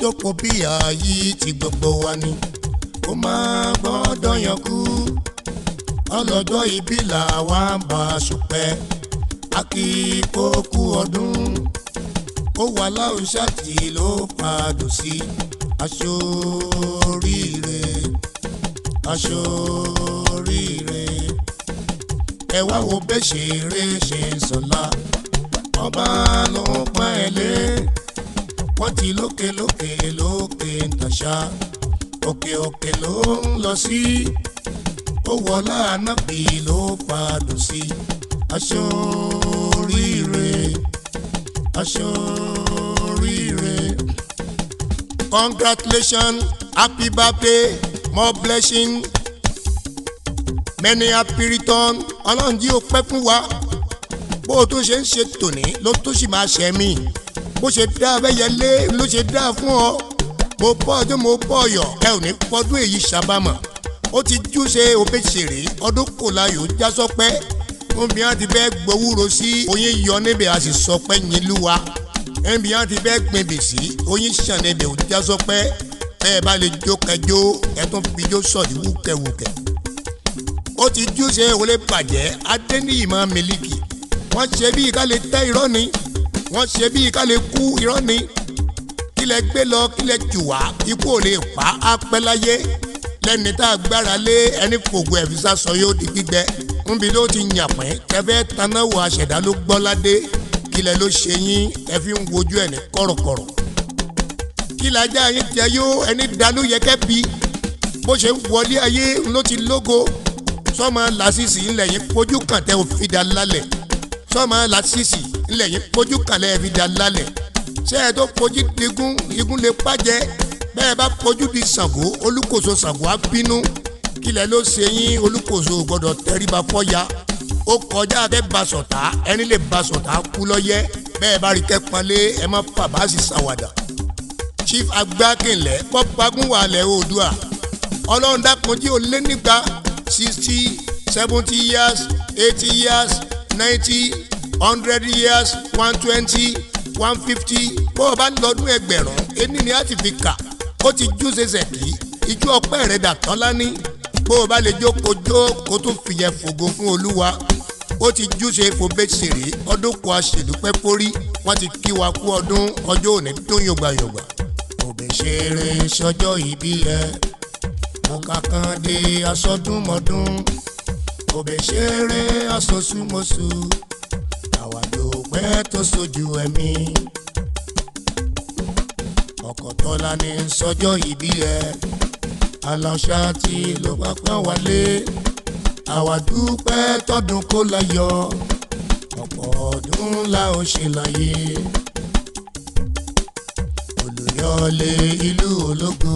jókòó bí ààyè tí gbogbo wa ni kó má gbọ́dọ̀ yàn kú ọlọ́jọ́ ìbí làwa bá ṣùpẹ́ akíkókù ọdún ó wà láwùjọ tí ló padò sí aṣoríire aṣoríire ẹ wá wo bẹ́ṣẹ̀rẹ̀ ṣe ń sọ̀la ọba ló pa ẹ̀ lé wọ́n ti lókè lókè lókè ń tàṣà òkè òkè ló ń lọ sí ó wọlá ànábì ló padò sí aṣoríire aṣoríire. Congratulations, happy birthday, more blessing, many happy return. Ọlọ́run jí ó pẹ́ fún wa bó o tún ṣe ń ṣe tòní ló tún sì máa ṣe mí bó ṣe dá abẹ́yẹlé ló ṣe dá fún ọ mo bọ́ ọdún mo bọ́ ọ̀yọ́ ẹ ò ní fọdún èyí ṣàbámọ̀ ó ti júṣe Obesere ọdún kò láyò já sọpẹ́ obìnrin ti fẹ́ gbowúro sí oyin yọ níbẹ̀ a sì sọpẹ́ yín lúwa obìnrin ti fẹ́ gbìnbì sí oyin ṣàn níbẹ̀ ò já sọpẹ́ ẹ bá lè jó kẹjó ẹ tún fi jó sọ̀dí wúkẹ́wúkẹ́ ó ti júṣe òwúlé bàjẹ́ Adeniyi máa mílíkì wọ́n ṣe bí ká lè tẹ́ irọ́ ni wọ́n ṣe bí ká lè kú irọ́ ni kílẹ̀ gbé lọ kílẹ̀ jù wá ikú ò lè pa á pẹ́ láyé lẹ́ni tá a gbára lé ẹni fògùn ẹ̀fíṣà sọ yóò di gbígbẹ níbi ló ti yàn pín tẹ́fẹ́ tanáwó aṣẹ̀dá ló gbọ́ ládé kílẹ̀ ló ṣe yín ẹ fi ń wojú ẹ̀ ní kọ̀rọ̀kọ̀rọ̀ kílẹ̀ ajá yín jẹ yó ẹni dánú yẹ kẹ́ bí bó ṣe ń wọlé ayé ló ti lógo sọ́mọ làṣìṣì ńlẹ̀ yín fojú kàn tẹ́ òfin dá lálẹ̀ sọ́mọ làṣìṣì ńlẹ̀ yín fojú kàn lẹ́ fi dá lálẹ̀ ṣé ẹ tó fojú digun igun lè pàjẹ́ bẹ́ẹ̀ bá fojú di Ṣàngó Olúkòso Ṣàngó á bínú kílẹ̀ ló ṣe yín Olúkòso gbọ́dọ̀ tẹríba fọ́ya ó kọjá kẹ́ bá sọ̀tá ẹni lè bá sọ̀tá kú lọ́yẹ́ bẹ́ẹ̀ bá rí kẹ́pọ́nlé ẹ má fàbá sí ṣàwàdà Chief Agbaakin lẹ̀ Bobagunwa lẹ̀ Oòduà Ọlọ́run dákun jí ó lé nígbà 60, 70 years, 80 years, 90, 100 years, 120, 150 bó o bá lọ́dún ẹgbẹ̀rún ẹni ni a ti fi kà ó ti jú ṣẹṣẹ kí ijó ọpẹ́ rẹ̀ dàtọ́ lání bó o bá lè jókòó kó tún fìyẹn fògo fún Olúwa ó ti jú ṣe Obesere ọdún kó aṣèdúpẹ́ pórí wọ́n ti kí wa kú ọdún ọjọ́ òní tó yọ̀gbàyọ̀gbà Obesere sọjọ́ ìbí ẹ Akande asọdúnmọdún Obesere asosúmọsù àwàdùpẹ́ tó sojú ẹ̀mí ọ̀kọ̀tọ́lá ní sọjọ́ ìbí ẹ̀ aláṣà tí ló bá pọ́n wálé àwàdùpẹ́ tọdún kó láyọ̀ ọ̀pọ̀ ọdún la ó ṣe láyé Olùyọ̀lé ìlú ológo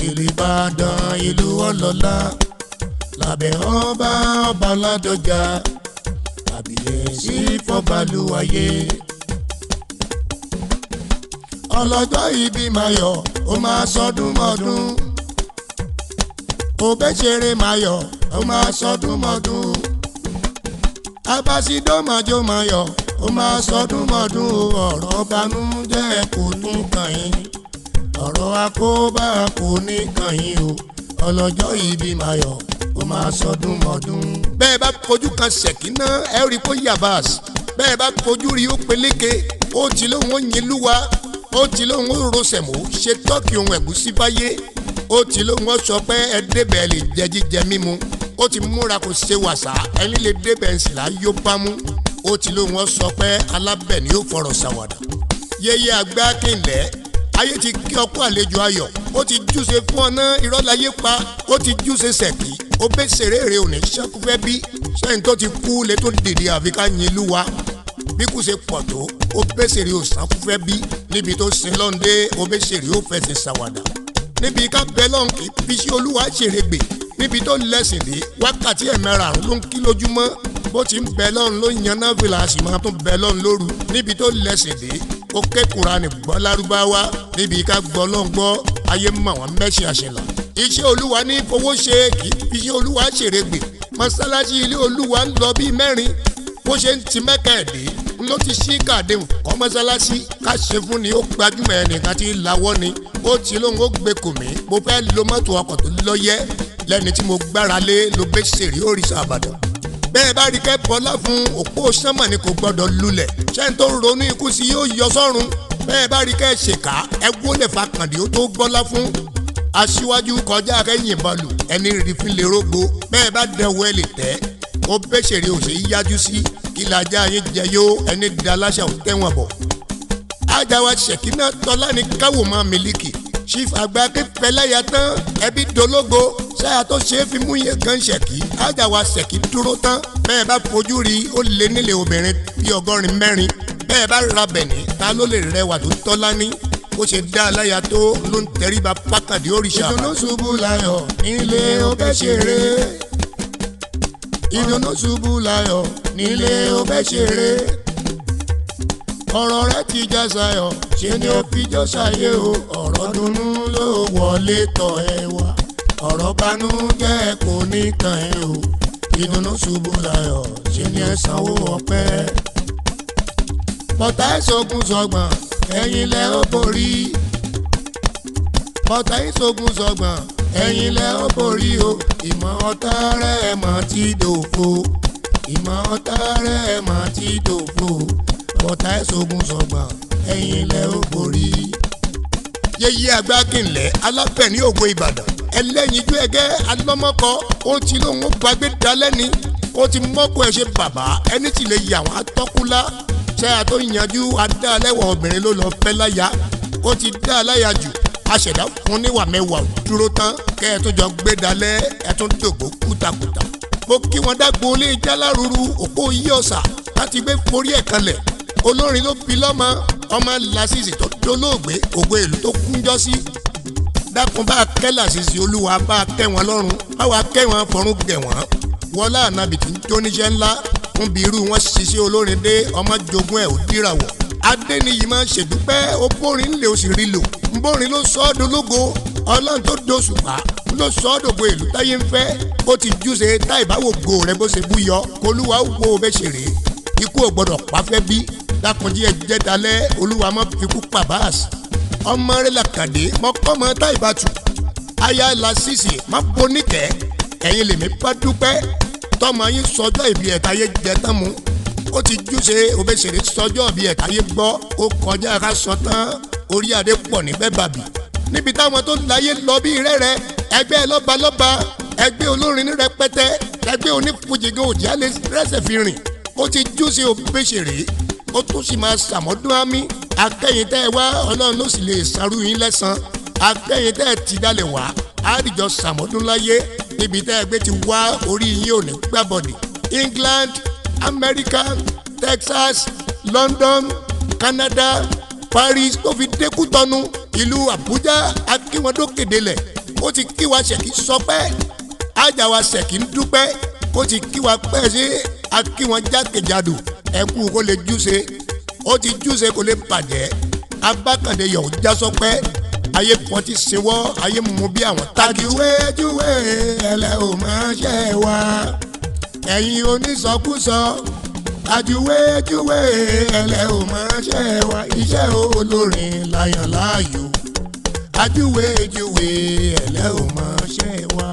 ìlú Ìbàdàn ìlú ọlọ́lá lábẹ́ ọba Ládọjà àbíyèsí fọbalúwayé ọlọ́jọ́ ìbí máa yọ̀ ó máa sọdún mọ́dún Obesere máa yọ̀ ó máa sọdún mọ́dún Abass máa yọ̀ ó máa sọdún mọ́dún ọ̀rọ̀ banújẹ́ kò tún kàn yín ọ̀rọ̀ àkóbá kò ní kàn yín o ọlọ́jọ́ ìbí máa yọ̀ ó máa sọdún mọ́dún. bẹ́ẹ̀ bá fojú kan ṣèkí náà ẹ rí kó Abass bẹ́ẹ̀ bá fojú rí ó peléke ó ti lóun ó yin lúwa ó ti lóun ó rosẹ̀mó ṣe tọ́kì ohun ẹ̀gúsí báyé ó ti lóun ó sọ pé ẹ débẹ̀ lè jẹ jíjẹ mímu ó ti múra kó ṣe wàsà ẹni lè débẹ̀ ń sì lá yó bámú ó ti lóun ó sọ pé alábẹ̀ ni ó fọ̀rọ̀ ṣàwàdà yeye Agbaakin lẹ̀ ayé ti kí ọkọ àlejò ayọ̀ ó ti júṣe fún ọ náà irọ́ láyé pa ó ti júṣe ṣẹ̀kí Obesere rè òní ṣẹ́kú fẹ́ bí sẹ́yìn tó ti kú lè tó dìde àfi ká yin lúwa bí kò ṣe pọ̀ tó Obesere ò sánkú fẹ́ bí níbi tó sin lọ́ndé Obesere ó fẹsẹ̀ ṣàwàdà níbi ká bẹ lọ́n kí fi sí Olúwa ṣeré gbè níbi tó lẹ́sìn dé wákàtí ẹ̀mẹ́rààrún ló ń kí lójúmọ́ bó ti ń bẹ lọ́n ló yan náà fìlà sì máa tún bẹ lọ́n lóru níbi tó lẹ́sìn dé ó ké Kùránì gbọ́ lárúbáwá níbi ká gbọ́ lọ́n gbọ́ ayé mọ̀ wọ́n mẹ́sìn àṣẹlà iṣẹ́ Olúwa ní fowó ṣe kì í fi iṣẹ́ Olúwa ṣeré gbè mọ́sálásí ilé Olúwa ń lọ bíi 4 bó ṣe ń ti Mẹ́kà ẹ̀dẹ́ ló ti ṣí kàdéhùn kọ́ mọ́sálásí ká ṣe fún ni ó gbajúmọ̀ ẹnìkan tí lawọ́ ni ó ti lóun ó gbé kò mí mo fẹ́ lo mọ́tò ọkọ̀ tó lọ́yẹ́ lẹ́ni tí mo gbára lé ló bẹ́ ṣèrè òrìṣà àbàdàn bẹ́ẹ̀ bá rí kẹ́ bọ́lá fún òpó sánmọ̀ ni kò gbọ́dọ̀ lulẹ̀ ṣẹ́ni tó ronú ikú sí yóò yọ sọ́run bẹ́ẹ̀ bá rí kẹ́ ṣèkà ẹ gbólẹ̀ fa kàndí ó tó gbọ́lá fún aṣíwájú kọjá kẹ́yìn bọ́ọ̀lù ẹni rí fi lè rógbó bẹ́ẹ̀ bá dẹ̀wọ́ ẹ lè tẹ́ ó bẹ́ ṣèrè òṣè yájú sí ìlàjà yín jẹ yóò ẹni daláṣà ò tẹ́wọ̀n bọ̀ ajáwa ṣèkínà tọ́lá ní káwọ́ máa mílíkì chief Agbaakin fẹlẹ́yà tán ẹbí dológo ṣáà tó ṣe é fi mú yẹn gan ṣèkí ajáwa ṣèkí dúró tán bẹ́ẹ̀ bá fojú rí ó lé nílé obìnrin bíi 180 bẹ́ẹ̀ bá ra bẹ̀ní ta ló lè rẹwà tó tọ́lá ní ó ṣe dá aláya tó ló ń tẹríba pákàdé òrìṣà. ìdùnnú ṣubú láyọ̀ nílé Obesere ìdùnnú ṣubú láyọ̀ nílé Obesere ọ̀rọ̀ rẹ̀ ti já sayọ̀ ṣe ni ó fi jọ ṣayé o ọ̀rọ̀ dunnú ló wọlé tọ̀ ẹ wá ọ̀rọ̀ banújẹ́ kò ní tàn ẹ́ o ìdùnnú ṣubú láyọ̀ ṣe ni ẹ sanwó ọpẹ́. bọ́tà ìṣògùn sọ̀gbọ̀n ẹ̀yin lẹ ó borí bọ́tà ìṣògùn sọ̀gbọ̀n ẹ̀yin lẹ ó borí o ìmọ̀ ọ̀tá rẹ̀ mọ̀ ti dòfo ìmọ̀ ọ̀tá rẹ̀ mọ̀ ti dòfo bọ́tà ìṣògùn sọ̀gbọ̀n ẹ̀yin lẹ ó borí. yeye Agbaakin lẹ̀ alápẹ̀ ní Ògo Ìbàdàn ẹlẹ́yinjú ẹgẹ́ alọ́mọkọ ó ti lóun ó gbàgbé dalẹ́ni ó ti mọ́kọ ẹ̀ ṣe bàbá ẹni tí lè yà wọ́n atọ́kúlá ṣe àtó yanjú adálẹ́wọ̀ obìnrin ló lọ fẹ́ láya ó ti dá aláya jù aṣẹ̀dá fún níwà mẹ́wàá dúró tán kẹ́ ẹ tó jọ gbé dalẹ̀ ẹ tún dògbò kútakùtà mo kí wọn dágbo lé jáláruru òpó yí ọ̀sà láti gbé forí ẹ̀ kanlẹ̀ olórin ló bí lọ́mọ ọmọ Lásìsì tó dolóògbé Ògo ìlú tó kúnjọ́ sí dákun bá kẹ́ Lásìsì olúwa bá kẹ́ wọn lọ́rùn báwa kẹ́ wọn fọ̀run gẹ̀ wọ́n wọlá ànábìtì jóníṣẹ́ ńlá fún bí irú wọn ṣiṣẹ́ olórin dé ọmọ jogún ẹ̀ ò díràwọ̀ Adeniyi máa ń ṣèdúpẹ́ ó bórin lè ó sì rí lò ń bórin ló sọ ọ́ dológo ọlọ́run tó dóṣùpá ló sọ ọ́ dògbò ìlú táyé ń fẹ́ ó ti júṣe tá ìbáwò go rẹ bó ṣe búyọ kólúwa ó wo Obesere ikú ò gbọdọ̀ pàfẹ́ bí dákunjí ẹ jẹ́ dalẹ̀ olúwa mọ́ fikú pa Abass ọmọ rẹ̀ làkàdé mọ́kànmọ́ tá ìbátú aya Lásìsì má boníkẹ́ ẹ̀yin lèmi bá dúpẹ́ tọmọ yín sọjọ́ ìbí ẹ̀ta yé jẹ tán mu ó ti júṣe Obesere sọjọ́ ìbí ẹ̀ta yé gbọ́ ó kọjá ká sọ tán orí adé pọ̀ níbẹ̀ bàbí níbi táwọn tó láyé lọ bí rẹ́rẹ́ ẹgbẹ́ lọ́balọ́ba ẹgbẹ́ olórin ní rẹpẹtẹ ẹgbẹ́ onífújìgàn òjá lè rẹ́sẹ̀ fi rìn ó ti júṣe Obesere ó tún sì máa ṣàmọ́dún àmì akẹ́yìn tẹ́ ẹ wá ọlọ́run ló sì lè ṣàrú yín lẹ́san akẹ́yìn tẹ́ ẹ ti dalẹ̀ wá àdìjọ ṣàmọ́dún láyé níbi tẹ́ ẹgbẹ́ ti wá orí yín ò ní gbàbọ̀dì England America Texas London Canada Paris tó fi dẹ́kun tọ́nu ìlú Àbújá akíwọ́ndó kédelẹ̀ ó ti kí wa ṣèkí sọpẹ́ ájà wa ṣèkí ń dúpẹ́ ó ti kí wa pẹ́ sí akíwọ́n jákèjádò ẹ̀kú kó lè júṣe ó ti júṣe kó lè bàjẹ́ abákàndé yọ̀ ó já sọpẹ́ ayé pọ̀ ti sinwọ́ ayé mú bí àwọn tági. júwèjúwè ẹlẹ́ ò máa ṣe wá ẹ̀yin onísọkúsọ àjúwèjúwè ẹlẹ́ ò máa ṣe wá iṣẹ́ olórin láyàn láàyò àjúwèjúwè ẹlẹ́ ò máa ṣe wá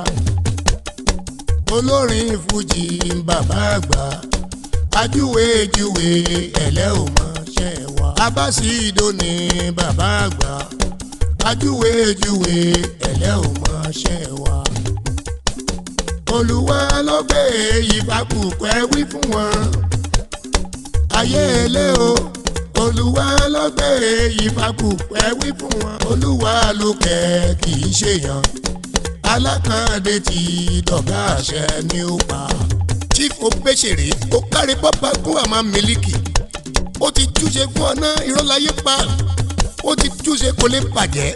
olórin fújì bàbá àgbà àjúwèjúwè ẹlẹ́ ò máa ṣe wá Abass ìdó ni bàbá àgbà àjúwèjúwè ẹlẹ́ ò máa ṣe wá. Olúwa ló gbé ìbákùkẹ́ wí fún wọn ayé ẹlẹ́ o Olúwa ló gbé ìbákùkẹ́ wí fún wọn Olúwa ló kẹ́ kì í ṣèyàn Alákàndé ti dọ̀gá àṣẹ ní ó pa. Chief Obesere ó kárí Bobagunwa máa mílíkì ó ti júṣe fún ọ̀nà ìrọ́láyé pa ó ti júṣe kò lè bàjẹ́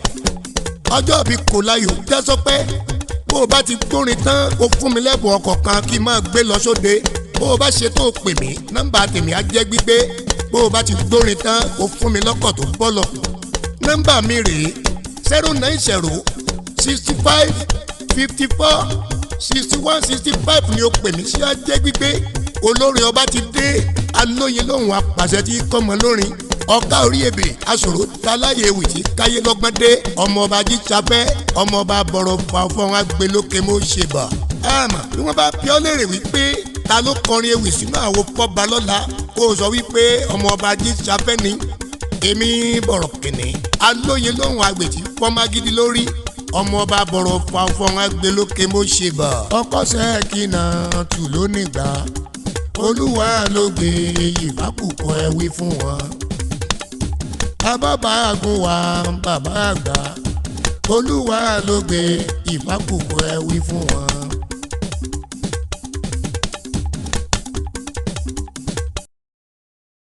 ọjọ́ bí kò láyò já sọpẹ́ bó o bá ti gbórin tán o fún mi lẹ́bùn ọkọ̀ kan kí n máa gbé lọ sóde bó o bá ṣe tó o pè mí nọ́mbà tèmi á jẹ́ gbígbé bó o bá ti gbórin tán o fún mi lọ́kọ̀ tó bọ́lọ̀ nọ́mbà mi rèé 090 65 54 61 65 ni o pè mí sí á jẹ́ gbígbé olórin ọba ti dé alóyin lóhùn apàṣẹ tí kọ́mọ lórin ọ̀gá orí ebè aṣòro taláyé ewì tí káyé lọ́gbọ́n dé ọmọọba jíjàfẹ́ ọmọọba bọ̀rọ̀ fàfọ́n agbélókè mo ṣe bọ̀. àmọ́ bí wọ́n bá bí ọ́ léèrè wípé ta ló kọrin ewì sínú àwo fọ́ba lọ́la kó o sọ wípé ọmọọba jíjàfẹ́ ni. èmi bọ̀rọ̀ kìnní alóyin lóhùn agbètì fọ́mágídí lórí ọmọọba bọ̀rọ̀ fàfọ́n agbélókè mo ṣe bọ̀. ọkọ sẹ́ẹ̀kìnà tù lónìgbà olúwa ló gbé ìfàkùkọ ẹ wí fún wọn. Abábágunwa bàbá àgbà olúwa ló gbé ìfàkùkọ ẹ wí fún wọn.